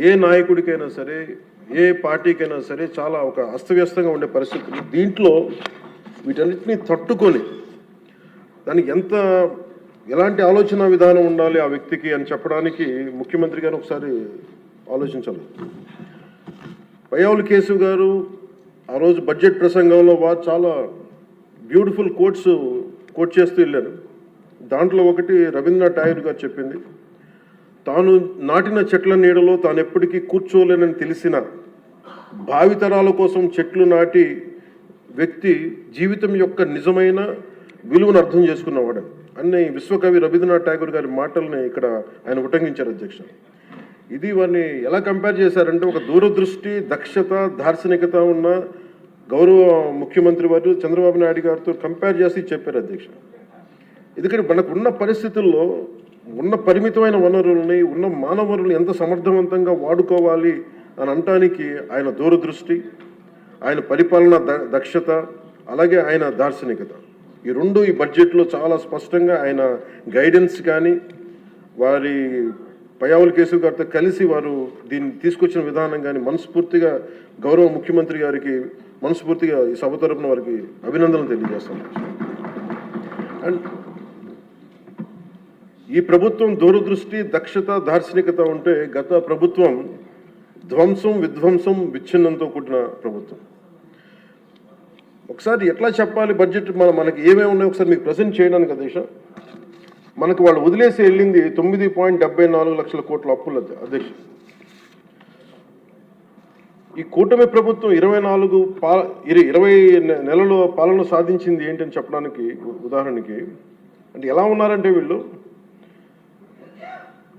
ఏ నాయకుడికైనా సరే, ఏ పార్టీకైనా సరే చాలా ఒక అస్తవ్యస్తంగా ఉండే పరిస్థితులు. దీంట్లో వీటన్నిటిని తట్టుకొని దానికి ఎలాంటి ఆలోచన విధానం ఉండాలి ఆ వ్యక్తికి అని చెప్పడానికి ముఖ్యమంత్రి గారు ఒకసారి ఆలోచించాలి. పయ్యావుల కేశవ్ గారు ఆ రోజు బడ్జెట్ ప్రసంగంలో వారు చాలా బ్యూటిఫుల్ కోట్ చేస్తూ వెళ్ళారు. దాంట్లో ఒకటి రవీంద్రనాథ్ ఠాగూర్ గారు చెప్పింది, తాను నాటిన చెట్ల నీడలో తాను ఎప్పటికీ కూర్చోలేనని తెలిసిన భావితరాల కోసం చెట్లు నాటి వ్యక్తి జీవితం యొక్క నిజమైన విలువను అర్థం చేసుకున్నవాడు అన్ని విశ్వకవి రవీంద్రనాథ్ ఠాగూర్ గారి మాటల్ని ఇక్కడ ఆయన ఉటంకించారు అధ్యక్ష. ఇది వారిని ఎలా కంపేర్ చేశారంటే ఒక దూరదృష్టి, దక్షత, దార్శనికత ఉన్న గౌరవ ముఖ్యమంత్రి వారు చంద్రబాబు నాయుడు గారితో కంపేర్ చేసి చెప్పారు అధ్యక్ష. ఎందుకంటే మనకున్న పరిస్థితుల్లో ఉన్న పరిమితమైన వనరుల్ని, ఉన్న మానవ వనరులు ఎంత సమర్థవంతంగా వాడుకోవాలి అని అనటానికి ఆయన దూరదృష్టి, ఆయన పరిపాలన దక్షత, అలాగే ఆయన దార్శనికత ఈ రెండు ఈ బడ్జెట్లో చాలా స్పష్టంగా ఆయన గైడెన్స్ కానీ వారి పయ్యావుల కేశవ్ గారితో కలిసి వారు దీన్ని తీసుకొచ్చిన విధానం కానీ మనస్ఫూర్తిగా గౌరవ ముఖ్యమంత్రి గారికి మనస్ఫూర్తిగా ఈ సభ తరపున వారికి అభినందనలు తెలియజేస్తాను. అండ్ ఈ ప్రభుత్వం దూరదృష్టి, దక్షత, దార్శనికత ఉంటే గత ప్రభుత్వం ధ్వంసం, విధ్వంసం, విచ్ఛిన్నంతో కూడిన ప్రభుత్వం. ఒకసారి ఎట్లా చెప్పాలి బడ్జెట్ మనకి ఏమేమి ఉన్నాయో ఒకసారి మీకు ప్రజెంట్ చేయడానికి అధ్యక్ష. మనకు వాళ్ళు వదిలేసి వెళ్ళింది 9.74 లక్షల కోట్ల అప్పులు అధ్యక్ష. ఈ కూటమి ప్రభుత్వం 20 నెలలు పాలన సాధించింది ఏంటని చెప్పడానికి ఉదాహరణకి అంటే ఎలా ఉన్నారంటే వీళ్ళు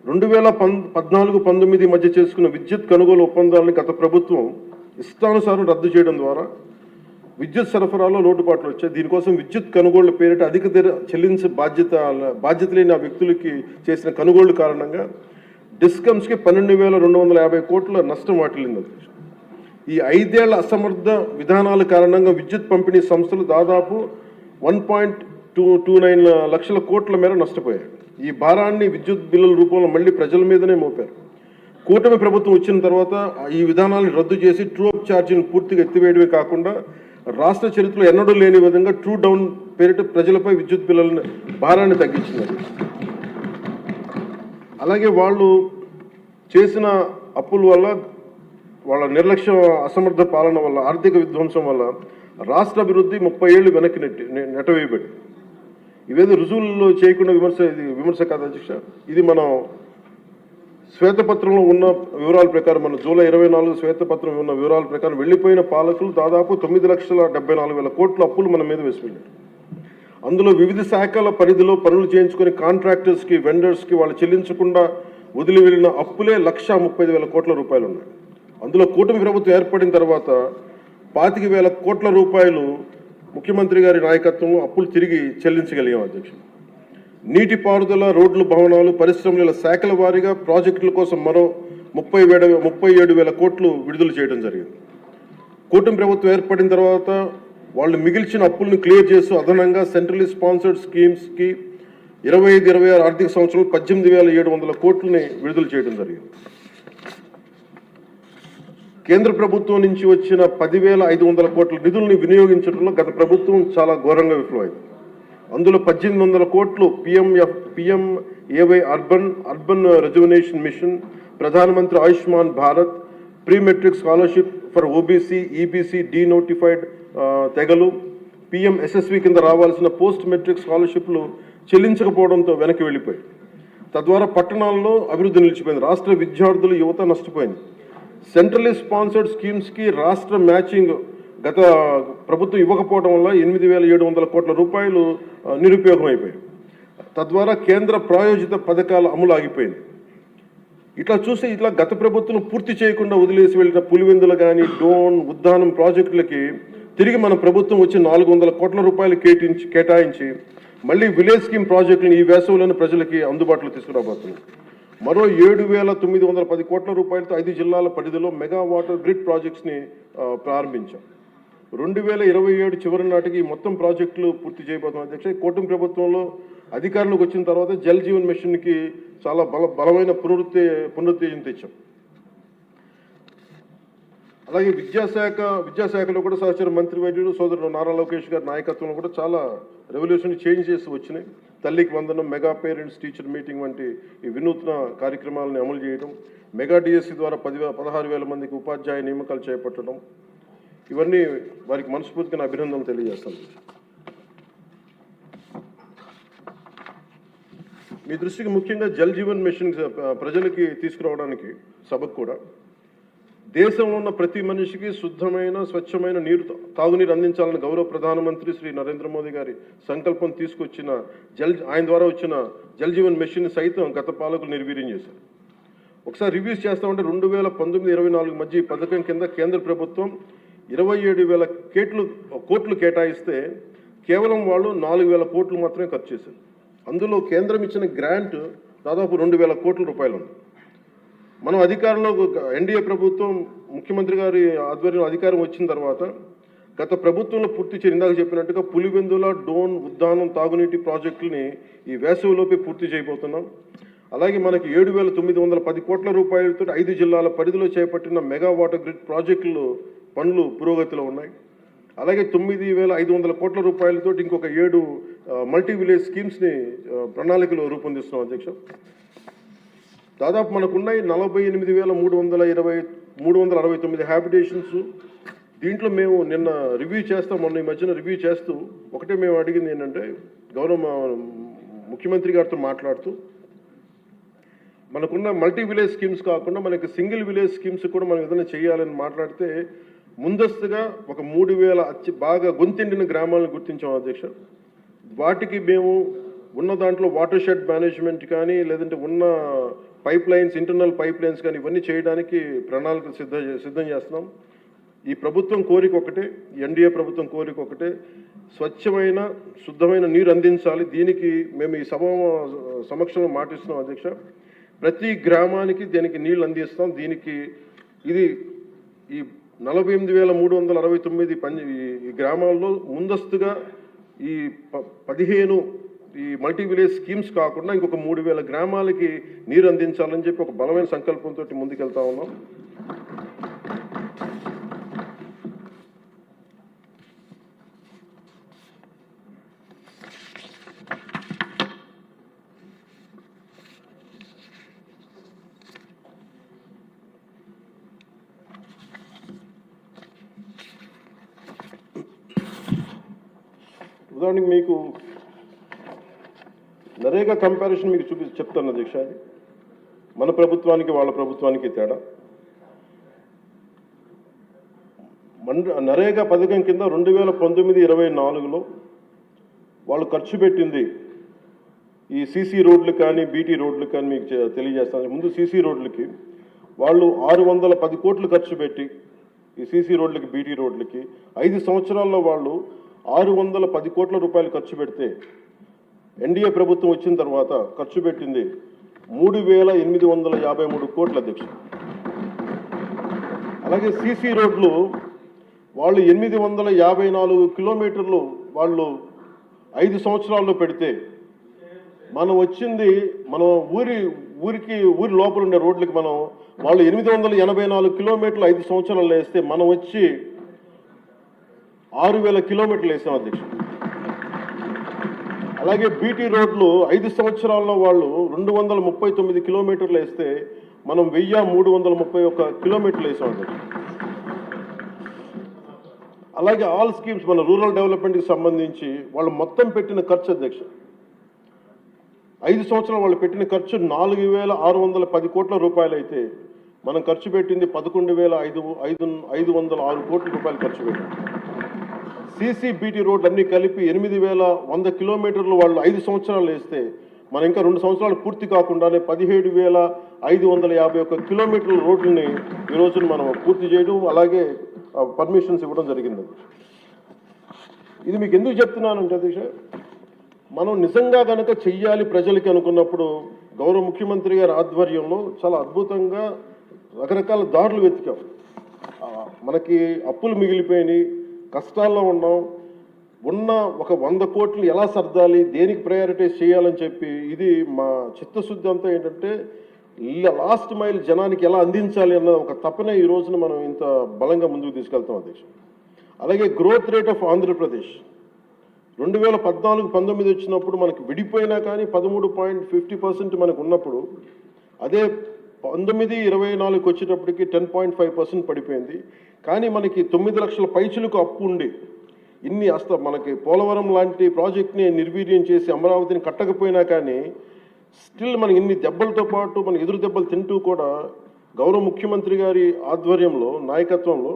2014-19 మధ్య చేసుకున్న విద్యుత్ కొనుగోలు ఒప్పందాలను గత ప్రభుత్వం ఇష్టానుసారం రద్దు చేయడం ద్వారా విద్యుత్ సరఫరాలో లోటుపాట్లు వచ్చాయి. దీనికోసం విద్యుత్ కొనుగోళ్ల పేరిట అధిక ధర చెల్లించే బాధ్యత లేని ఆ వ్యక్తులకి చేసిన కొనుగోళ్ల కారణంగా డిస్కమ్స్కి 12,250 కోట్ల నష్టం వాటిల్లింది. ఈ 5 ఏళ్ల అసమర్థ విధానాల కారణంగా విద్యుత్ పంపిణీ సంస్థలు దాదాపు 1.29 లక్షల కోట్ల మేర నష్టపోయాయి. ఈ భారాన్ని విద్యుత్ బిల్లుల రూపంలో మళ్ళీ ప్రజల మీదనే మోపారు. కూటమి ప్రభుత్వం వచ్చిన తర్వాత ఈ విధానాలను రద్దు చేసి ట్రూ అప్ ఛార్జీని పూర్తిగా ఎత్తివేయడమే కాకుండా రాష్ట్ర చరిత్రలో ఎన్నడూ లేని విధంగా ట్రూ డౌన్ పేరిట ప్రజలపై విద్యుత్ బిల్లుల భారాన్ని తగ్గించినారు. అలాగే వాళ్ళు చేసిన అప్పుల వల్ల, వాళ్ళ నిర్లక్ష్య అసమర్థ పాలన వల్ల, ఆర్థిక విధ్వంసం వల్ల రాష్ట్ర అభివృద్ధి 30 ఏళ్ళు వెనక్కి నెట్టవేయబడి ఇవేదో రుజువుల్లో చేయకుండా విమర్శ కాదు అధ్యక్ష. ఇది మనం శ్వేతపత్రంలో ఉన్న వివరాల ప్రకారం, మన జూలై 24 శ్వేతపత్రం ఉన్న వివరాల ప్రకారం వెళ్ళిపోయిన పాలకులు దాదాపు 9,74,000 కోట్ల అప్పులు మన మీద వేసి వెళ్ళారు. అందులో వివిధ శాఖల పరిధిలో పనులు చేయించుకుని కాంట్రాక్టర్స్కి, వెండర్స్కి వాళ్ళు చెల్లించకుండా వదిలి వెళ్ళిన అప్పులే 1,35,000 కోట్ల రూపాయలు ఉన్నాయి. అందులో కూటమి ప్రభుత్వం ఏర్పడిన తర్వాత 25,000 కోట్ల రూపాయలు ముఖ్యమంత్రి గారి నాయకత్వంలో అప్పులు తిరిగి చెల్లించగలిగాం అధ్యక్షుడు. నీటిపారుదల, రోడ్లు, భవనాలు, పరిశ్రమల శాఖల వారీగా ప్రాజెక్టుల కోసం మరో 37,000 కోట్లు విడుదల చేయడం జరిగింది. కూటమి ప్రభుత్వం ఏర్పడిన తర్వాత వాళ్ళు మిగిల్చిన అప్పులను క్లియర్ చేస్తూ అదనంగా సెంట్రల్లీ స్పాన్సర్డ్ స్కీమ్స్కి 25-26 ఆర్థిక సంవత్సరంలో 18,700 కోట్లని విడుదల చేయడం జరిగింది. కేంద్ర ప్రభుత్వం నుంచి వచ్చిన 10,500 కోట్ల నిధుల్ని వినియోగించడంలో గత ప్రభుత్వం చాలా ఘోరంగా విఫలమైంది. అందులో 1,800 కోట్లు PMAY అర్బన్ రెజ్యువనేషన్ మిషన్, ప్రధానమంత్రి Ayushman Bharat, pre matric scholarship for OBC, EBC, denotified తెగలు, PMSSV కింద రావాల్సిన పోస్ట్ మెట్రిక్ స్కాలర్షిప్లు చెల్లించకపోవడంతో వెనక్కి వెళ్ళిపోయాయి. తద్వారా పట్టణాల్లో అభివృద్ధి నిలిచిపోయింది. రాష్ట్ర విద్యార్థులు, యువత నష్టపోయింది. సెంట్రల్లీ స్పాన్సర్డ్ స్కీమ్స్కి రాష్ట్ర మ్యాచింగ్ గత ప్రభుత్వం ఇవ్వకపోవడం వల్ల 8,700 కోట్ల రూపాయలు నిరుపయోగం అయిపోయాయి. తద్వారా కేంద్ర ప్రాయోజిత పథకాల అమలు ఆగిపోయింది. ఇట్లా గత ప్రభుత్వం పూర్తి చేయకుండా వదిలేసి వెళ్ళిన పులివెందులు కానీ, డోన్, ఉద్దానం ప్రాజెక్టులకి తిరిగి మన ప్రభుత్వం వచ్చి 400 కోట్ల రూపాయలు కేటాయించి మళ్ళీ విలేజ్ స్కీమ్ ప్రాజెక్టులను ఈ వేసవిలోని ప్రజలకి అందుబాటులో తీసుకురాబోతున్నాం. మరో 7,910 కోట్ల రూపాయలతో 5 జిల్లాల పరిధిలో మెగా వాటర్ గ్రిడ్ ప్రాజెక్ట్స్ని ప్రారంభించాం. 2027 చివరి నాటికి మొత్తం ప్రాజెక్టులు పూర్తి చేయబోతున్నాం అధ్యక్ష. కూటమి ప్రభుత్వంలో అధికారంలోకి వచ్చిన తర్వాత జల్ జీవన్ మిషన్కి చాలా బలమైన పునరుత్తేజం తెచ్చాం. అలాగే విద్యాశాఖలో కూడా సహచర మంత్రి వైద్యుడు సోదరుడు నారా లోకేష్ గారి నాయకత్వంలో కూడా చాలా రెవల్యూషన్ చేంజ్ చేసి వచ్చినాయి. తల్లికి వందనం, మెగా పేరెంట్స్ టీచర్ మీటింగ్ వంటి ఈ వినూత్న కార్యక్రమాలను అమలు చేయడం, మెగా డిఎస్సి ద్వారా 16,000 మందికి ఉపాధ్యాయ నియామకాలు చేపట్టడం, ఇవన్నీ వారికి మనస్ఫూర్తిగా అభినందనలు తెలియజేస్తాను. మీ దృష్టికి ముఖ్యంగా జల్ జీవన్ మిషన్ ప్రజలకి తీసుకురావడానికి సభకు కూడా దేశంలో ఉన్న ప్రతి మనిషికి శుద్ధమైన స్వచ్ఛమైన తాగునీరు అందించాలని గౌరవ ప్రధానమంత్రి శ్రీ నరేంద్ర మోదీ గారి సంకల్పం తీసుకొచ్చిన ఆయన ద్వారా వచ్చిన జల్ జీవన్ మిషన్ సైతం గత పాలకులు నిర్వీర్యం చేశారు. ఒకసారి రివ్యూస్ చేస్తామంటే 2019-24 మధ్య ఈ పథకం కింద కేంద్ర ప్రభుత్వం 27,000 కోట్లు కేటాయిస్తే కేవలం వాళ్ళు 4,000 కోట్లు మాత్రమే ఖర్చు చేశారు. అందులో కేంద్రం ఇచ్చిన గ్రాంట్ దాదాపు 2,000 కోట్ల రూపాయలు ఉంది. మనం అధికారంలో ఎన్డీఏ ప్రభుత్వం ముఖ్యమంత్రి గారి ఆధ్వర్యంలో అధికారం వచ్చిన తర్వాత గత ప్రభుత్వంలో పూర్తి చేసి ఇందాక చెప్పినట్టుగా పులివెందుల, డోన్, ఉద్దానం తాగునీటి ప్రాజెక్టులని ఈ వేసవిలోపే పూర్తి చేయబోతున్నాం. అలాగే మనకి 7,910 కోట్ల రూపాయలతో 5 జిల్లాల పరిధిలో చేపట్టిన మెగా వాటర్ గ్రిడ్ ప్రాజెక్టులు పనులు పురోగతిలో ఉన్నాయి. అలాగే 9,500 కోట్ల రూపాయలతో ఇంకొక 7 మల్టీ విలేజ్ స్కీమ్స్ని ప్రణాళికలు రూపొందిస్తున్నాం అధ్యక్ష. దాదాపు మనకున్నాయి 48,369 హ్యాబిటేషన్స్. దీంట్లో మేము నిన్న రివ్యూ చేస్తాం, మొన్న ఈ మధ్యన రివ్యూ చేస్తూ ఒకటే మేము అడిగింది ఏంటంటే, గౌరవ ముఖ్యమంత్రి గారితో మాట్లాడుతూ మనకున్న మల్టీ విలేజ్ స్కీమ్స్ కాకుండా మనకి సింగిల్ విలేజ్ స్కీమ్స్ కూడా మనం ఏదైనా చేయాలని మాట్లాడితే ముందస్తుగా ఒక 3,000 బాగా గొంతెండిన గ్రామాలను గుర్తించాం అధ్యక్ష. వాటికి మేము ఉన్న దాంట్లో వాటర్ షెడ్ మేనేజ్మెంట్ కానీ లేదంటే ఉన్న pipe lines, internal pipe lines కానీ ఇవన్నీ చేయడానికి ప్రణాళికలు సిద్ధం చేస్తున్నాం. ఈ ప్రభుత్వం కోరిక ఒకటే, ఎన్డీఏ ప్రభుత్వం కోరిక ఒకటే, స్వచ్ఛమైన శుద్ధమైన నీరు అందించాలి. దీనికి మేము ఈ సభ సమక్షంలో మాటిస్తున్నాం అధ్యక్ష. ప్రతి గ్రామానికి దీనికి నీళ్ళు అందిస్తాం. దీనికి ఇది ఈ 48,369 ఈ గ్రామాల్లో ముందస్తుగా ఈ 15 ఈ మల్టీ విలేజ్ స్కీమ్స్ కాకుండా ఇంకొక 3,000 గ్రామాలకి నీరు అందించాలని చెప్పి ఒక బలమైన సంకల్పంతో ముందుకెళ్తా ఉన్నాం. ఉదాహరణకి మీకు నరేగా కంపారిజన్ మీకు చెప్తాను అధ్యక్ష. అది మన ప్రభుత్వానికి వాళ్ళ ప్రభుత్వానికి తేడా. నరేగా పథకం కింద 2019-24లో వాళ్ళు ఖర్చు పెట్టింది ఈ సీసీ రోడ్లు కానీ బీటీ రోడ్లు కానీ మీకు తెలియజేస్తాను. ముందు సీసీ రోడ్లకి వాళ్ళు 610 కోట్లు ఖర్చు పెట్టి ఈ సీసీ రోడ్లకి బీటీ రోడ్లకి 5 సంవత్సరాల్లో వాళ్ళు 610 కోట్ల రూపాయలు ఖర్చు పెడితే ఎన్డీఏ ప్రభుత్వం వచ్చిన తర్వాత ఖర్చు పెట్టింది 3,853 కోట్ల అధ్యక్ష. అలాగే సీసీ రోడ్లు వాళ్ళు 854 కిలోమీటర్లు వాళ్ళు 5 సంవత్సరాల్లో పెడితే మనం వచ్చింది ఊరి లోపల ఉండే రోడ్లకి వాళ్ళు 884 కిలోమీటర్లు 5 సంవత్సరాల్లో వేస్తే మనం వచ్చి 6,000 కిలోమీటర్లు వేసాం అధ్యక్ష. అలాగే బీటీ రోడ్లు 5 సంవత్సరాల్లో వాళ్ళు 239 కిలోమీటర్లు వేస్తే మనం 1,331 కిలోమీటర్లు వేసాం అధ్యక్ష. అలాగే ఆల్ స్కీమ్స్ మన రూరల్ డెవలప్మెంట్కి సంబంధించి వాళ్ళు మొత్తం పెట్టిన ఖర్చు అధ్యక్ష 5 సంవత్సరాలు వాళ్ళు పెట్టిన ఖర్చు 4,610 కోట్ల రూపాయలు అయితే మనం ఖర్చు పెట్టింది 11,506 కోట్ల రూపాయలు ఖర్చు పెట్టాం. సీసీ బీటీ రోడ్లు అన్నీ కలిపి 8,100 కిలోమీటర్లు వాళ్ళు 5 సంవత్సరాలు వేస్తే మనం ఇంకా 2 సంవత్సరాలు పూర్తి కాకుండానే 17,551 కిలోమీటర్ల రోడ్లని ఈ రోజున మనం పూర్తి చేయడం, అలాగే పర్మిషన్స్ ఇవ్వడం జరిగింది. ఇది మీకు ఎందుకు చెప్తున్నానంటే అధ్యక్ష, మనం నిజంగా కనుక చెయ్యాలి ప్రజలకి అనుకున్నప్పుడు గౌరవ ముఖ్యమంత్రి గారి ఆధ్వర్యంలో చాలా అద్భుతంగా రకరకాల దారులు వెతికాం. మనకి అప్పులు మిగిలిపోయినాయి, కష్టాల్లో ఉన్నాం, ఉన్న ఒక 100 కోట్లు ఎలా సర్దాలి, దేనికి ప్రయారిటైజ్ చేయాలని చెప్పి ఇది మా చిత్తశుద్ధి అంతా ఏంటంటే లాస్ట్ మైల్ జనానికి ఎలా అందించాలి అన్న ఒక తపన ఈ రోజున మనం ఇంత బలంగా ముందుకు తీసుకెళ్తాం అధ్యక్ష. అలాగే గ్రోత్ రేట్ ఆఫ్ ఆంధ్రప్రదేశ్ 2014-19 వచ్చినప్పుడు మనకి విడిపోయినా కానీ 13.50% మనకు ఉన్నప్పుడు, అదే 19-24 వచ్చేటప్పటికి 10.5% పడిపోయింది. కానీ మనకి 9 లక్షల పైచులకు అప్పు ఉండి మనకి పోలవరం లాంటి ప్రాజెక్ట్ని నిర్వీర్యం చేసి అమరావతిని కట్టకపోయినా కానీ స్టిల్ మనకి ఇన్ని దెబ్బలతో పాటు మన ఎదురు దెబ్బలు తింటూ కూడా గౌరవ ముఖ్యమంత్రి గారి ఆధ్వర్యంలో నాయకత్వంలో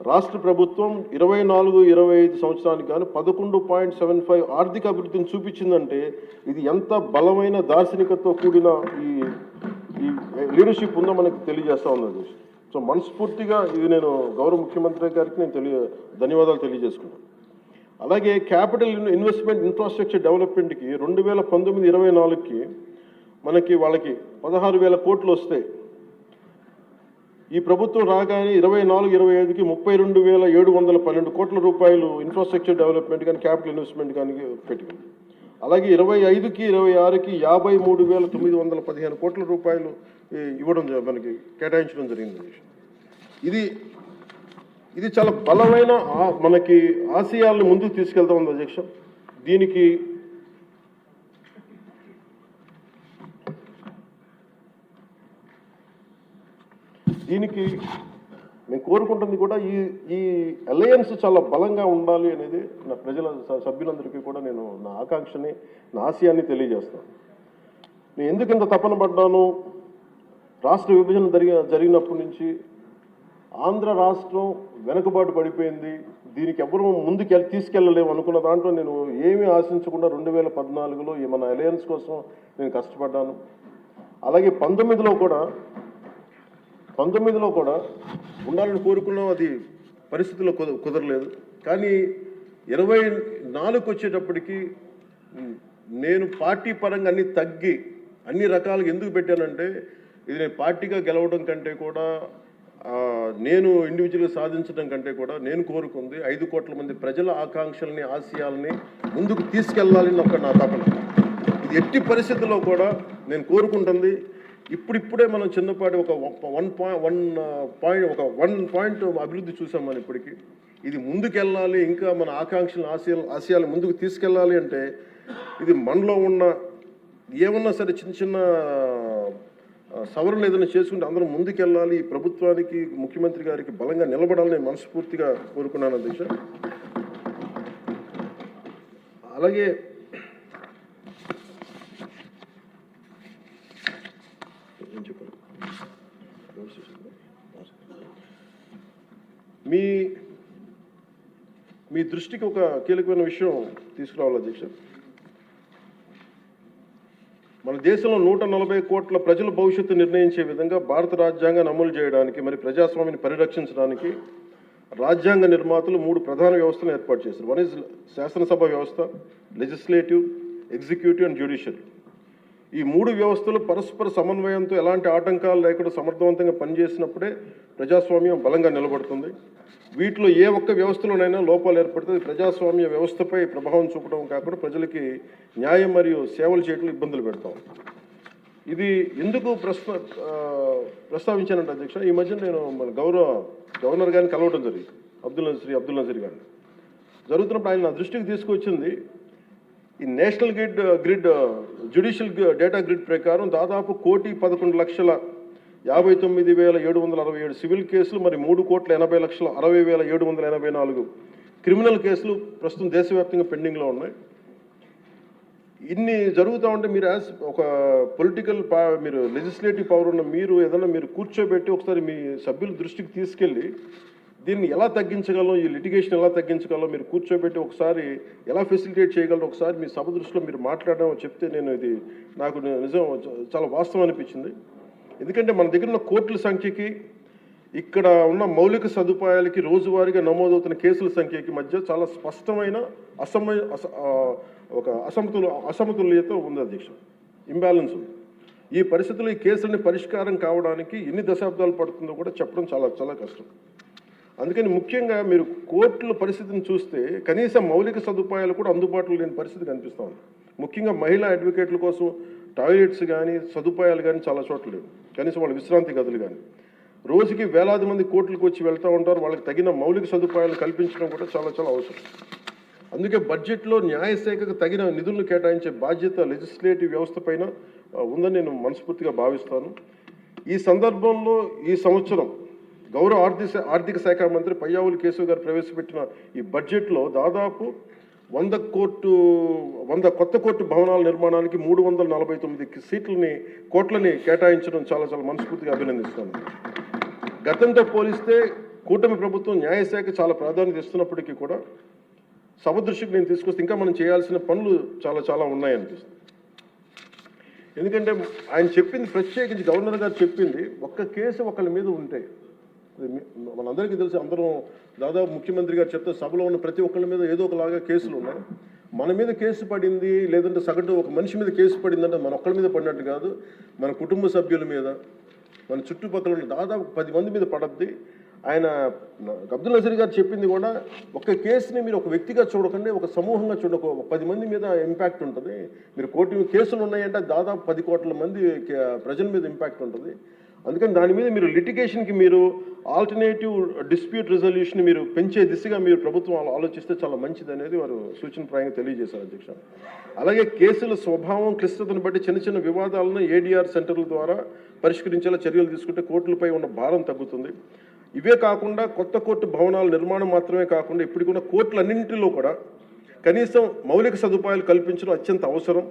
రాష్ట్ర ప్రభుత్వం 24-25 సంవత్సరానికి కానీ 11.75 ఆర్థిక అభివృద్ధిని చూపించిందంటే ఇది ఎంత బలమైన దార్శనికతతో కూడిన ఈ లీడర్షిప్ ఉందో మనకి తెలియజేస్తా ఉన్నది. సో మనస్ఫూర్తిగా ఇది నేను గౌరవ ముఖ్యమంత్రి గారికి నేను ధన్యవాదాలు తెలియజేసుకున్నాను. అలాగే క్యాపిటల్ ఇన్వెస్ట్మెంట్ ఇన్ఫ్రాస్ట్రక్చర్ డెవలప్మెంట్కి 2019-24కి వాళ్ళకి 16,000 కోట్లు వస్తాయి. ఈ ప్రభుత్వం రాగానే 24-25కి 32,712 కోట్ల రూపాయలు ఇన్ఫ్రాస్ట్రక్చర్ డెవలప్మెంట్ కానీ క్యాపిటల్ ఇన్వెస్ట్మెంట్ కానీ పెట్టుకుంది. అలాగే 25-26కి 53,915 కోట్ల రూపాయలు ఇవ్వడం మనకి కేటాయించడం జరిగింది. ఇది చాలా బలమైన మనకి ఆశయాలను ముందుకు తీసుకెళ్తా ఉంది అధ్యక్ష. దీనికి మేము కోరుకుంటుంది కూడా ఈ అలయన్స్ చాలా బలంగా ఉండాలి అనేది నా ప్రజల సభ్యులందరికీ కూడా నేను నా ఆకాంక్షని, నా ఆశయాన్ని తెలియజేస్తాను. నేను ఎందుకు ఇంత తపన పడ్డాను, రాష్ట్ర విభజన జరిగినప్పటి నుంచి ఆంధ్ర రాష్ట్రం వెనుకబాటు పడిపోయింది, దీనికి ఎవరు ముందుకు తీసుకెళ్ళలేము అనుకున్న దాంట్లో నేను ఏమీ ఆశించకుండా 2014లో మన అలయన్స్ కోసం నేను కష్టపడ్డాను. అలాగే 19లో కూడా ఉండాలని కోరుకున్నాం, అది పరిస్థితుల్లో కుదరలేదు. కానీ 24 వచ్చేటప్పటికి నేను పార్టీ పరంగా అన్ని తగ్గి అన్ని రకాలుగా ఎందుకు పెట్టానంటే, ఇది నేను పార్టీగా గెలవడం కంటే కూడా నేను ఇండివిజువల్గా సాధించడం కంటే కూడా నేను కోరుకుంది 5 కోట్ల మంది ప్రజల ఆకాంక్షల్ని, ఆశయాల్ని ముందుకు తీసుకెళ్లాలని నా తపన. ఇది ఎట్టి పరిస్థితుల్లో కూడా నేను కోరుకుంటుంది. ఇప్పుడిప్పుడే మనం చిన్నపాటి ఒక 1 పాయింట్ అభివృద్ధి చూసాం మనం ఇప్పటికీ. ఇది ముందుకెళ్ళాలి, ఇంకా మన ఆకాంక్షలు, ఆశయాలు ముందుకు తీసుకెళ్ళాలి అంటే ఇది మనలో ఉన్న ఏమన్నా సరే చిన్న సవరణలు ఏదైనా చేసుకుంటే అందరం ముందుకెళ్ళాలి. ఈ ప్రభుత్వానికి, ముఖ్యమంత్రి గారికి బలంగా నిలబడాలని మనస్ఫూర్తిగా కోరుకున్నాను అధ్యక్ష. అలాగే మీ దృష్టికి ఒక కీలకమైన విషయం తీసుకురావాలి అధ్యక్ష. మన దేశంలో 140 కోట్ల ప్రజల భవిష్యత్తు నిర్ణయించే విధంగా భారత రాజ్యాంగాన్ని అమలు చేయడానికి, మరి ప్రజాస్వామ్యాన్ని పరిరక్షించడానికి రాజ్యాంగ నిర్మాతలు 3 ప్రధాన వ్యవస్థలను ఏర్పాటు చేశారు. వన్ ఇస్ శాసనసభ వ్యవస్థ, లెజిస్లేటివ్, ఎగ్జిక్యూటివ్ అండ్ జ్యుడిషియల్. ఈ 3 వ్యవస్థలు పరస్పర సమన్వయంతో ఎలాంటి ఆటంకాలు లేకుండా సమర్థవంతంగా పనిచేసినప్పుడే ప్రజాస్వామ్యం బలంగా నిలబడుతుంది. వీటిలో ఏ ఒక్క వ్యవస్థలోనైనా లోపాలు ఏర్పడితే ప్రజాస్వామ్య వ్యవస్థపై ప్రభావం చూపడం కాకుండా ప్రజలకి న్యాయం మరియు సేవలు చేయడంలో ఇబ్బందులు పెడతాం. ఇది ఎందుకు ప్రస్తావించానంటే అధ్యక్ష, ఈ మధ్య నేను మన గవర్నర్ గారిని కలవడం జరిగింది, అబ్దుల్ నజీర్ గారిని. జరుగుతున్నప్పుడు ఆయన నా దృష్టికి తీసుకొచ్చింది, ఈ national grid judicial data grid ప్రకారం దాదాపు 1,11,59,767 సివిల్ కేసులు, మరి 3,80,60,784 క్రిమినల్ కేసులు ప్రస్తుతం దేశవ్యాప్తంగా పెండింగ్లో ఉన్నాయి. ఇన్ని జరుగుతూ ఉంటే మీరు ఒక పొలిటికల్ మీరు లెజిస్లేటివ్ పవర్ ఉన్న మీరు కూర్చోబెట్టి ఒకసారి మీ సభ్యుల దృష్టికి తీసుకెళ్ళి దీన్ని ఎలా తగ్గించగలం, ఈ లిటిగేషన్ ఎలా తగ్గించగలం మీరు కూర్చోబెట్టి ఒకసారి ఎలా ఫెసిలిటేట్ చేయగలరు ఒకసారి మీ సభ దృష్టిలో మీరు మాట్లాడడం చెప్తే నాకు నిజం చాలా వాస్తవం అనిపించింది. ఎందుకంటే మన దగ్గర ఉన్న కోర్టుల సంఖ్యకి, ఇక్కడ ఉన్న మౌలిక సదుపాయాలకి, రోజువారీగా నమోదవుతున్న కేసుల సంఖ్యకి మధ్య చాలా స్పష్టమైన అసమతుల్యత ఉంది అధ్యక్ష, ఇంబ్యాలెన్స్ ఉంది. ఈ పరిస్థితుల్లో ఈ కేసులని పరిష్కారం కావడానికి ఎన్ని దశాబ్దాలు పడుతుందో కూడా చెప్పడం చాలా చాలా కష్టం. అందుకని ముఖ్యంగా మీరు కోర్టుల పరిస్థితిని చూస్తే కనీసం మౌలిక సదుపాయాలు కూడా అందుబాటులో లేని పరిస్థితి కనిపిస్తూ ఉంది. ముఖ్యంగా మహిళా అడ్వకేట్ల కోసం టాయిలెట్స్ కానీ సదుపాయాలు కానీ చాలా చోట్ల లేవు, కనీసం వాళ్ళ విశ్రాంతి గదులు కానీ. రోజుకి వేలాది మంది కోర్టులకు వచ్చి వెళ్తూ ఉంటారు, వాళ్ళకి తగిన మౌలిక సదుపాయాలు కల్పించడం కూడా చాలా చాలా అవసరం. అందుకే బడ్జెట్లో న్యాయశాఖకు తగిన నిధులను కేటాయించే బాధ్యత లెజిస్లేటివ్ వ్యవస్థ పైన ఉందని నేను మనస్ఫూర్తిగా భావిస్తాను. ఈ సందర్భంలో ఈ సంవత్సరం గౌరవ ఆర్థిక శాఖ మంత్రి పయ్యావుల కేశవ్ గారు ప్రవేశపెట్టిన ఈ బడ్జెట్లో దాదాపు 100 కొత్త కోర్టు భవనాల నిర్మాణానికి 349 కోట్లని కేటాయించడం చాలా చాలా మనస్ఫూర్తిగా అభినందిస్తాను. గతంతో పోలిస్తే కూటమి ప్రభుత్వం న్యాయశాఖ చాలా ప్రాధాన్యత ఇస్తున్నప్పటికీ కూడా సభ దృష్టికి నేను తీసుకొస్తే ఇంకా మనం చేయాల్సిన పనులు చాలా చాలా ఉన్నాయనిపిస్తుంది. ఎందుకంటే ఆయన చెప్పింది, ప్రత్యేకించి గవర్నర్ గారు చెప్పింది, ఒక్క కేసు ఒకళ్ళ మీద ఉంటే, మనందరికీ తెలుసు, అందరం దాదాపు ముఖ్యమంత్రి గారు చెప్తే సభలో ఉన్న ప్రతి ఒక్కళ్ళ మీద ఏదో ఒకలాగా కేసులు ఉన్నాయి. మన మీద కేసు పడింది, లేదంటే సగటు ఒక మనిషి మీద కేసు పడిందంటే మన ఒక్కళ్ళ మీద పడినట్టు కాదు, మన కుటుంబ సభ్యుల మీద, మన చుట్టుపక్కల ఉన్న దాదాపు 10 మంది మీద పడద్ది. ఆయన అబ్దుల్ నజీర్ గారు చెప్పింది కూడా, ఒక కేసుని మీరు ఒక వ్యక్తిగా చూడకండి, ఒక సమూహంగా చూడక, 10 మంది మీద ఇంపాక్ట్ ఉంటుంది. మీరు కోటి కేసులు ఉన్నాయంటే దాదాపు 10 కోట్ల మంది ప్రజల మీద ఇంపాక్ట్ ఉంటుంది. అందుకని దాని మీద మీరు లిటిగేషన్కి మీరు ఆల్టర్నేటివ్ డిస్ప్యూట్ రిజల్యూషన్ మీరు పెంచే దిశగా మీరు ప్రభుత్వం ఆలోచిస్తే చాలా మంచిది అనేది వారు సూచనప్రాయంగా తెలియజేశారు అధ్యక్ష. అలాగే కేసుల స్వభావం క్లిష్టతను బట్టి చిన్న చిన్న వివాదాలను ఏడీఆర్ సెంటర్ల ద్వారా పరిష్కరించేలా చర్యలు తీసుకుంటే కోర్టులపై ఉన్న భారం తగ్గుతుంది. ఇవే కాకుండా కొత్త కోర్టు భవనాల నిర్మాణం మాత్రమే కాకుండా ఇప్పటికున్న కోర్టులన్నింటిలో కూడా కనీసం మౌలిక సదుపాయాలు కల్పించడం అత్యంత అవసరం.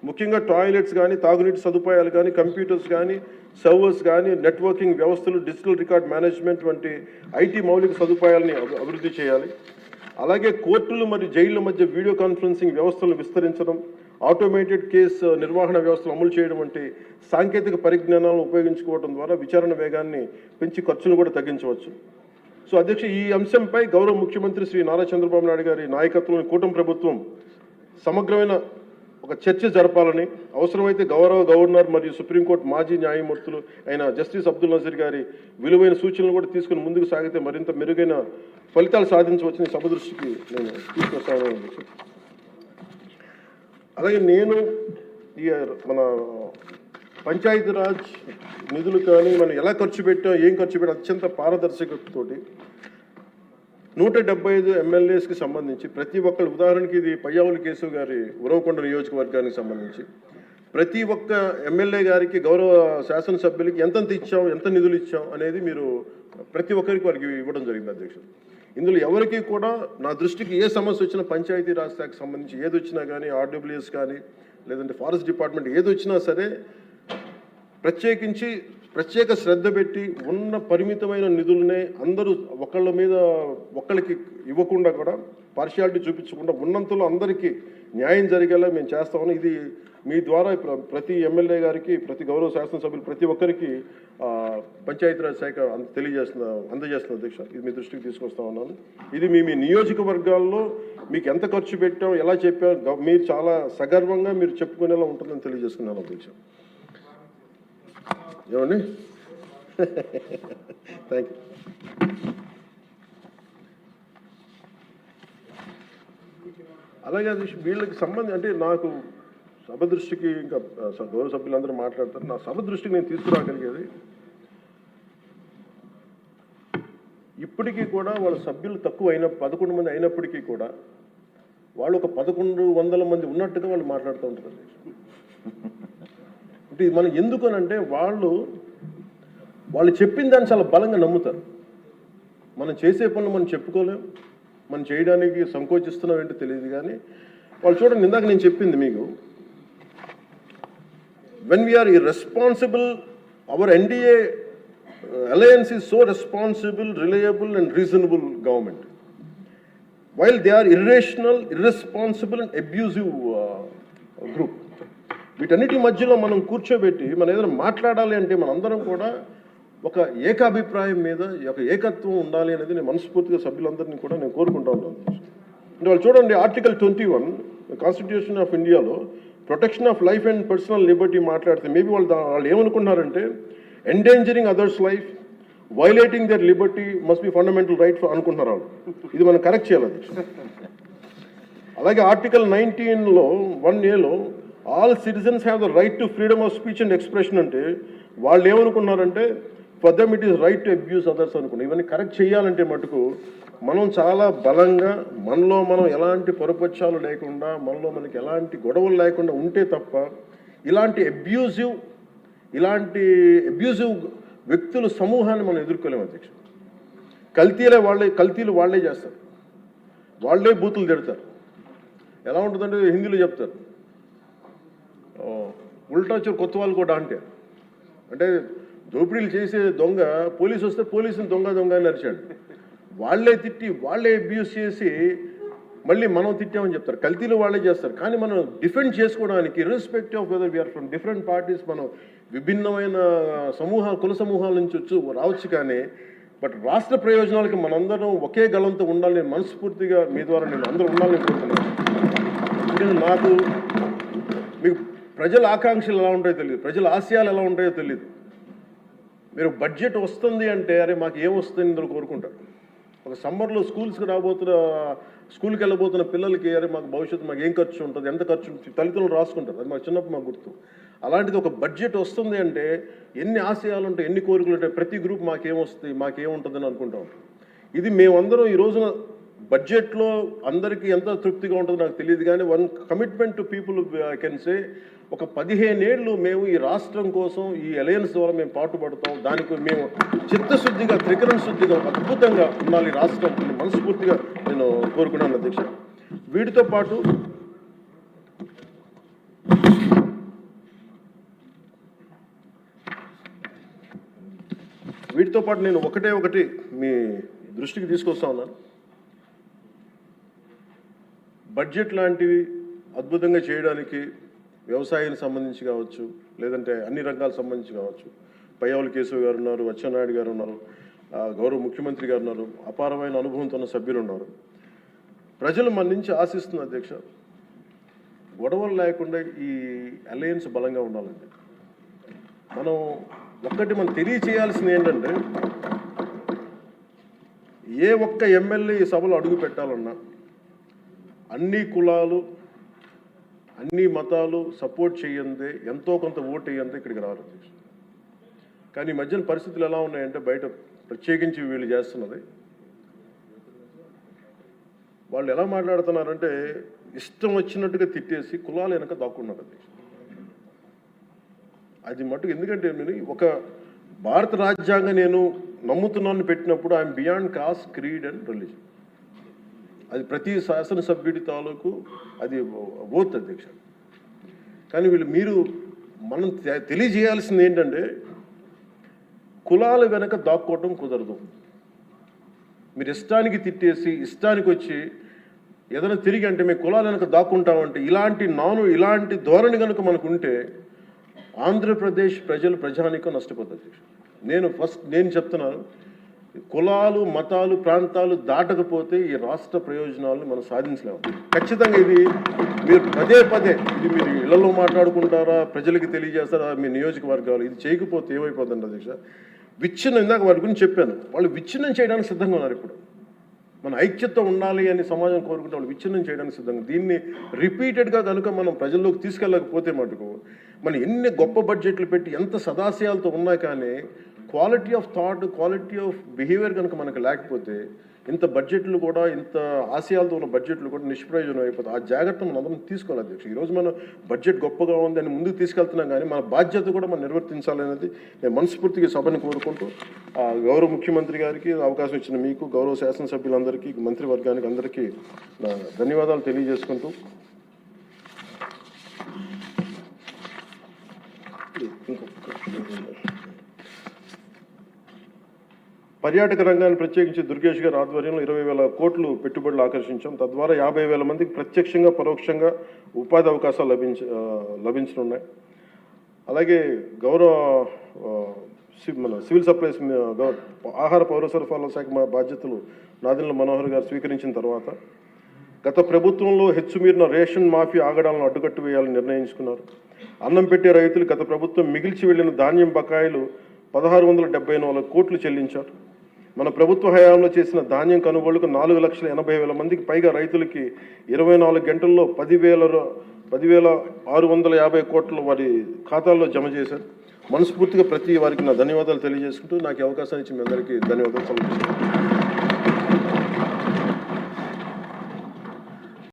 ముఖ్యంగా టాయిలెట్స్ కానీ, తాగునీటి సదుపాయాలు కానీ, కంప్యూటర్స్ కానీ, సర్వర్స్ కానీ, నెట్వర్కింగ్ వ్యవస్థలు, డిజిటల్ రికార్డ్ మేనేజ్మెంట్ వంటి ఐటీ మౌలిక సదుపాయాలని అభివృద్ధి చేయాలి. అలాగే కోర్టులు మరియు జైళ్ల మధ్య వీడియో కాన్ఫరెన్సింగ్ వ్యవస్థలను విస్తరించడం, ఆటోమేటెడ్ కేసు నిర్వహణ వ్యవస్థలు అమలు చేయడం వంటి సాంకేతిక పరిజ్ఞానాలను ఉపయోగించుకోవడం ద్వారా విచారణ వేగాన్ని పెంచి ఖర్చును కూడా తగ్గించవచ్చు. సో అధ్యక్ష, ఈ అంశంపై గౌరవ ముఖ్యమంత్రి శ్రీ నారా చంద్రబాబు నాయుడు గారి నాయకత్వంలోని కూటమి ప్రభుత్వం సమగ్రమైన ఒక చర్చ జరపాలని, అవసరమైతే గౌరవ గవర్నర్ మరియు సుప్రీంకోర్టు మాజీ న్యాయమూర్తులు అయిన జస్టిస్ అబ్దుల్ నజీర్ గారి విలువైన సూచనలు కూడా తీసుకుని ముందుకు సాగితే మరింత మెరుగైన ఫలితాలు సాధించవచ్చని సభ దృష్టికి నేను తీసుకొస్తాను. అలాగే నేను ఈ మన పంచాయతీరాజ్ నిధులు కానీ మనం ఎలా ఖర్చు పెట్టాం, ఏం ఖర్చు పెట్టాం అత్యంత పారదర్శకతతోటి 175 ఎమ్మెల్యేస్కి సంబంధించి ప్రతి ఒక్కరు, ఉదాహరణకి ఇది పయ్యావుల కేశవ్ గారి ఉరవకొండ నియోజకవర్గానికి సంబంధించి ప్రతి ఒక్క ఎమ్మెల్యే గారికి, గౌరవ శాసనసభ్యులకి ఎంతెంత ఇచ్చాం, ఎంత నిధులు ఇచ్చాం అనేది మీరు ప్రతి ఒక్కరికి వారికి ఇవ్వడం జరిగింది అధ్యక్షుడు. ఇందులో ఎవరికి కూడా నా దృష్టికి ఏ సమస్య వచ్చినా, పంచాయతీరాజ్ శాఖకు సంబంధించి ఏది వచ్చినా కానీ, ఆర్డబ్ల్యూఎస్ కానీ, లేదంటే ఫారెస్ట్ డిపార్ట్మెంట్ ఏది వచ్చినా సరే ప్రత్యేక శ్రద్ధ పెట్టి ఉన్న పరిమితమైన నిధులనే అందరూ ఒకళ్ళకి ఇవ్వకుండా కూడా పార్షియాలిటీ చూపించకుండా ఉన్నంతలో అందరికీ న్యాయం జరిగేలా మేము చేస్తామని, ఇది మీ ద్వారా ప్రతి ఎమ్మెల్యే గారికి, ప్రతి గౌరవ శాసనసభ్యులు ప్రతి ఒక్కరికి పంచాయతీరాజ్ శాఖ అందజేస్తున్న అధ్యక్ష. ఇది మీ దృష్టికి తీసుకొస్తా ఉన్నాను. ఇది మీ నియోజకవర్గాల్లో మీకు ఎంత ఖర్చు పెట్టాం, ఎలా చెప్పాం, మీరు చాలా సగర్వంగా మీరు చెప్పుకునేలా ఉంటుందని తెలియజేసుకున్నాను అధ్యక్ష. ఏమండి, థ్యాంక్ యూ. అలాగే అధ్యక్ష, వీళ్ళకి సంబంధించి అంటే నాకు సభ దృష్టికి, ఇంకా గౌరవ సభ్యులందరూ మాట్లాడతారు, నా సభ దృష్టికి నేను తీసుకురాగలిగేది, ఇప్పటికీ కూడా వాళ్ళ సభ్యులు తక్కువ 11 మంది అయినప్పటికీ కూడా వాళ్ళు ఒక 1100 మంది ఉన్నట్టుగా వాళ్ళు మాట్లాడుతూ ఉంటారు. అంటే ఇది మనం ఎందుకనంటే వాళ్ళు చెప్పిన దాన్ని చాలా బలంగా నమ్ముతారు. మనం చేసే పనులు మనం చెప్పుకోలేం, మనం చేయడానికి సంకోచిస్తున్నాం ఏంటో తెలియదు. కానీ వాళ్ళు చూడండి, ఇందాక నేను చెప్పింది మీకు, when we are irresponsible, our NDA alliance is so responsible, reliable and reasonable government, while they are irrational, irresponsible and abusive group. వీటన్నిటి మధ్యలో మనం కూర్చోబెట్టి మనం ఏదైనా మాట్లాడాలి అంటే మనందరం కూడా ఒక ఏకాభిప్రాయం మీద ఒక ఏకత్వం ఉండాలి అనేది నేను మనస్ఫూర్తిగా సభ్యులందరినీ కూడా నేను కోరుకుంటా ఉన్నాను. అంటే వాళ్ళు చూడండి, ఆర్టికల్ 21 కాన్స్టిట్యూషన్ ఆఫ్ ఇండియాలో protection of life and personal liberty మాట్లాడితే మేబీ వాళ్ళు ఏమనుకున్నారంటే endangering others life, violating their liberty must be fundamental right అనుకుంటున్నారు వాళ్ళు. ఇది మనం కరెక్ట్ చేయాలి. అలాగే ఆర్టికల్ 19లో 1A all citizens have the right to freedom of speech and expression అంటే వాళ్ళు ఏమనుకున్నారంటే for them it is right to abuse others అనుకున్నారు. ఇవన్నీ కరెక్ట్ చేయాలంటే మటుకు మనం చాలా బలంగా మనలో మనం ఎలాంటి పొరపక్షాలు లేకుండా మనలో మనకి ఎలాంటి గొడవలు లేకుండా ఉంటే తప్ప ఇలాంటి అబ్యూజివ్ వ్యక్తుల సమూహాన్ని మనం ఎదుర్కోలేము అధ్యక్ష. కల్తీలు వాళ్ళే చేస్తారు, వాళ్ళే బూతులు తిడతారు. ఎలా ఉంటుందంటే హిందీలో చెప్తారు, ఉల్టా చోరు కొత్త వాళ్ళు కూడా అంటే దోపిడీలు చేసే దొంగ పోలీసు వస్తే పోలీసుని దొంగ అని అరిచాడు. వాళ్ళే తిట్టి వాళ్ళే అబ్యూస్ చేసి మళ్ళీ మనం తిట్టామని చెప్తారు. కల్తీలు వాళ్ళే చేస్తారు. కానీ మనం డిఫెండ్ చేసుకోవడానికి irrespective of whether we are from different parties, మనం విభిన్నమైన కుల సమూహాల నుంచి రావచ్చు. కానీ బట్ రాష్ట్ర ప్రయోజనాలకి మనందరం ఒకే గలంతో ఉండాలని మనస్ఫూర్తిగా మీ ద్వారా నేను అందరూ ఉండాలని కోరుతున్నాను. నాకు మీకు ప్రజల ఆకాంక్షలు ఎలా ఉంటాయో తెలియదు, ప్రజల ఆశయాలు ఎలా ఉంటాయో తెలియదు. మీరు బడ్జెట్ వస్తుంది అంటే అరే మాకు ఏం వస్తుంది ఇందులో కోరుకుంటారు. ఒక సమ్మర్లో స్కూల్కి వెళ్ళబోతున్న పిల్లలకి అరే మాకు భవిష్యత్తు మాకు ఏం ఖర్చు ఉంటుంది, ఎంత ఖర్చు తల్లిదండ్రులు రాసుకుంటారు. అది మాకు చిన్నప్పుడు మాకు గుర్తు. అలాంటిది ఒక బడ్జెట్ వస్తుంది అంటే ఎన్ని ఆశయాలు ఉంటాయి, ఎన్ని కోరికలు ఉంటాయి, ప్రతి గ్రూప్ మాకేమొస్తుంది మాకేముంటుందని అనుకుంటాం. ఇది మేమందరం ఈ రోజున బడ్జెట్లో అందరికీ ఎంత తృప్తిగా ఉంటుందో నాకు తెలియదు. కానీ one commitment to people I can say, ఒక 15 ఏళ్ళు మేము ఈ రాష్ట్రం కోసం ఈ అలయన్స్ ద్వారా మేము పాటుపడతాం. దానికి మేము చిత్తశుద్ధిగా త్రికరణ శుద్ధిగా అద్భుతంగా ఉండాలి రాష్ట్రం మనస్ఫూర్తిగా నేను కోరుకున్నాను అధ్యక్ష. వీటితో పాటు నేను ఒకటి మీ దృష్టికి తీసుకొస్తా ఉన్నాను. బడ్జెట్ లాంటివి అద్భుతంగా చేయడానికి వ్యవసాయానికి సంబంధించి కావచ్చు, లేదంటే అన్ని రంగాలకు సంబంధించి కావచ్చు, పయ్యావుల కేశవ్ గారు ఉన్నారు, అచ్చెన్నాయుడు గారు ఉన్నారు, గౌరవ ముఖ్యమంత్రి గారు ఉన్నారు, అపారమైన అనుభవంతో ఉన్న సభ్యులు ఉన్నారు. ప్రజలు మన నుంచి ఆశిస్తున్న అధ్యక్ష, గొడవలు లేకుండా ఈ అలయన్స్ బలంగా ఉండాలండి. మనం తెలియచేయాల్సింది ఏంటంటే, ఏ ఒక్క ఎమ్మెల్యే ఈ సభలో అడుగు పెట్టాలన్నా అన్ని కులాలు అన్ని మతాలు సపోర్ట్ చేయందే, ఎంతో కొంత ఓటు వేయందే ఇక్కడికి రారు. కానీ ఈ మధ్యన పరిస్థితులు ఎలా ఉన్నాయంటే, బయట ప్రత్యేకించి వీళ్ళు చేస్తున్నది, వాళ్ళు ఎలా మాట్లాడుతున్నారంటే ఇష్టం వచ్చినట్టుగా తిట్టేసి కులాలు వెనక దాక్కున్నారు. అది మటుకు ఎందుకంటే నేను ఒక భారత రాజ్యాంగం నేను నమ్ముతున్నాను పెట్టినప్పుడు I'm beyond cost, creed and religion. అది ప్రతి శాసనసభ్యుడి తాలూకు అది ఓత్ అధ్యక్ష. కానీ మనం తెలియజేయాల్సింది ఏంటంటే, కులాల వెనక దాక్కోవటం కుదరదు. మీరు ఇష్టానికి తిట్టేసి ఇష్టానికి వచ్చి ఏదైనా తిరిగి అంటే మేము కులాల వెనక దాక్కుంటామంటే ఇలాంటి ధోరణి కనుక మనకు ఉంటే ఆంధ్రప్రదేశ్ ప్రజానికం నష్టపోతుంది. నేను చెప్తున్నాను, కులాలు మతాలు ప్రాంతాలు దాటకపోతే ఈ రాష్ట్ర ప్రయోజనాలను మనం సాధించలేము. ఖచ్చితంగా ఇది మీరు పదే ఇది మీరు ఇళ్లలో మాట్లాడుకుంటారా, ప్రజలకి తెలియజేస్తారా, మీ నియోజకవర్గాలు ఇది చేయకపోతే ఏమైపోతుంది అధ్యక్ష? ఇందాక వాటి గురించి చెప్పాను, వాళ్ళు విచ్ఛిన్నం చేయడానికి సిద్ధంగా ఉన్నారు. ఇప్పుడు మన ఐక్యత ఉండాలి అని సమాజం కోరుకుంటే వాళ్ళు విచ్ఛిన్నం చేయడానికి సిద్ధంగా. దీన్ని రిపీటెడ్గా కనుక మనం ప్రజల్లోకి తీసుకెళ్ళకపోతే మటుకు మనం ఎన్ని గొప్ప బడ్జెట్లు పెట్టి ఎంత సదాశయాలతో ఉన్నా కానీ quality of thought, quality of behaviour కనుక మనకు లేకపోతే ఇంత బడ్జెట్లు కూడా, ఇంత ఆశయాలతో ఉన్న బడ్జెట్లు కూడా నిష్ప్రయోజనం అయిపోతాయి. ఆ జాగ్రత్త మనం అందరం తీసుకోవాలి అధ్యక్ష. ఈరోజు మనం బడ్జెట్ గొప్పగా ఉంది అని ముందుకు తీసుకెళ్తున్నాం, కానీ మన బాధ్యత కూడా మనం నిర్వర్తించాలనేది నేను మనస్ఫూర్తిగా సభని కోరుకుంటూ, గౌరవ ముఖ్యమంత్రి గారికి అవకాశం ఇచ్చిన మీకు, గౌరవ శాసనసభ్యులందరికీ, మంత్రివర్గానికి అందరికీ నా ధన్యవాదాలు తెలియజేసుకుంటూ, పర్యాటక రంగాన్ని ప్రత్యేకించి దుర్గేష్ గారి ఆధ్వర్యంలో 20,000 కోట్లు పెట్టుబడులు ఆకర్షించాం. తద్వారా 50,000 మందికి ప్రత్యక్షంగా పరోక్షంగా ఉపాధి అవకాశాలు లభించనున్నాయి. అలాగే గౌరవ సివిల్ సప్లైస్ ఆహార పౌర సరఫరాల శాఖ బాధ్యతలు నాదెండ్ల మనోహర్ గారు స్వీకరించిన తర్వాత గత ప్రభుత్వంలో హెచ్చుమీరిన రేషన్ మాఫీ ఆగడాలను అడ్డుకట్టు వేయాలని నిర్ణయించుకున్నారు. అన్నం పెట్టే రైతులు గత ప్రభుత్వం మిగిల్చి వెళ్లిన ధాన్యం బకాయిలు 1,674 కోట్లు చెల్లించారు. మన ప్రభుత్వ హయాంలో చేసిన ధాన్యం కొనుగోలుకు 4,80,000 మందికి పైగా రైతులకి 24 గంటల్లో 10,000 10,650 కోట్లు వారి ఖాతాల్లో జమ చేశారు. మనస్ఫూర్తిగా ప్రతి వారికి నా ధన్యవాదాలు తెలియజేసుకుంటూ నాకు ఈ అవకాశాన్ని ఇచ్చి మీ అందరికీ ధన్యవాదాలు సమర్పిస్తున్నాను.